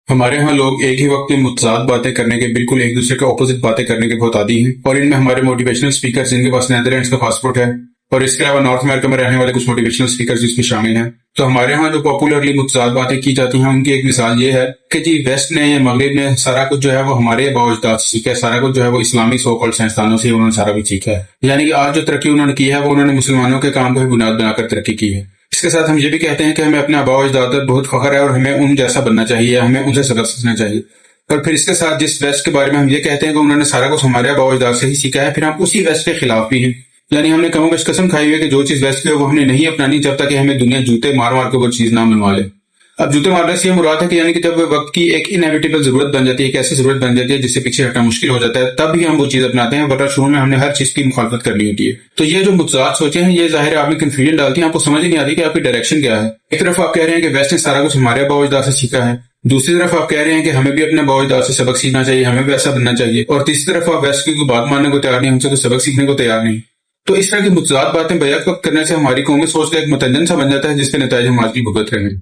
ہمارے ہاں لوگ ایک ہی وقت میں متضاد باتیں کرنے کے، بالکل ایک دوسرے کے اپوزٹ باتیں کرنے کے بہت عادی ہیں، اور ان میں ہمارے موٹیویشنل اسپیکرز جن کے پاس نیدرلینڈز کا پاسپورٹ ہے، اور اس کے علاوہ نارتھ امریکہ میں رہنے والے کچھ موٹیویشنل اسپیکرز اس میں شامل ہیں۔ تو ہمارے ہاں جو پاپولرلی متضاد باتیں کی جاتی ہیں ان کی ایک مثال یہ ہے کہ جی ویسٹ نے یا مغرب نے سارا کچھ جو ہے وہ ہمارے آباء و اجداد سے سیکھا ہے، سارا کچھ جو ہے وہ اسلامی سو کالڈ سائنسدانوں سے انہوں نے سارا کچھ سیکھا ہے، یعنی کہ آج جو ترقی انہوں نے کی ہے وہ انہوں نے مسلمانوں کے کام کو ہی بنیاد بنا کر ترقی کی ہے۔ اس کے ساتھ ہم یہ بھی کہتے ہیں کہ ہمیں اپنے آباء و اجداد پر بہت فخر ہے اور ہمیں ان جیسا بننا چاہیے، ہمیں ان سے سبق سیکھنا چاہیے۔ اور پھر اس کے ساتھ جس ویسٹ کے بارے میں ہم یہ کہتے ہیں کہ انہوں نے سارا کچھ ہمارے آباء و اجداد سے ہی سیکھا ہے، پھر ہم اسی ویسٹ کے خلاف بھی ہیں، یعنی ہم نے کم و بیش قسم کھائی ہوئی ہے کہ جو چیز ویسٹ کی ہے وہ ہم نے نہیں اپنانی جب تک کہ ہمیں دنیا جوتے مار مار کے وہ چیز نہ منوا لے۔ اب جوتے مارنے سے یہ مراد ہے کہ یعنی کہ جب وقت کی ایک انیویٹیبل ضرورت بن جاتی ہے، ایک ایسی ضرورت بن جاتی ہے جس سے پیچھے ہٹنا مشکل ہو جاتا ہے، تب ہی ہم وہ چیز اپناتے ہیں، ورنہ شروع میں ہم نے ہر چیز کی مخالفت کرنی ہوتی ہے۔ تو یہ جو متضاد سوچیں ہیں یہ ظاہر ہے آپ میں کنفیوژن ڈالتی ہیں، آپ کو سمجھ ہی نہیں آتی کہ آپ کی ڈائریکشن کیا ہے۔ ایک طرف آپ کہہ رہے ہیں کہ ویسٹ نے سارا کچھ ہمارے آباء و اجداد سے سیکھا ہے، دوسری طرف آپ کہہ رہے ہیں کہ ہمیں بھی اپنے آباء و اجداد سے سبق سیکھنا چاہیے، ہمیں بھی ایسا بننا چاہیے، اور تیسری طرف آپ ویسٹ کی کوئی بات ماننے کو تیار نہیں، ہم سے کوئی سبق سیکھنے کو تیار نہیں۔ تو اس طرح کی متضاد باتیں بیک وقت کرنے سے ہماری قومی سوچ کا ایک متنجن سا بن جاتا ہے جس کے نتائج ہم آج بھی بھگت رہے ہیں۔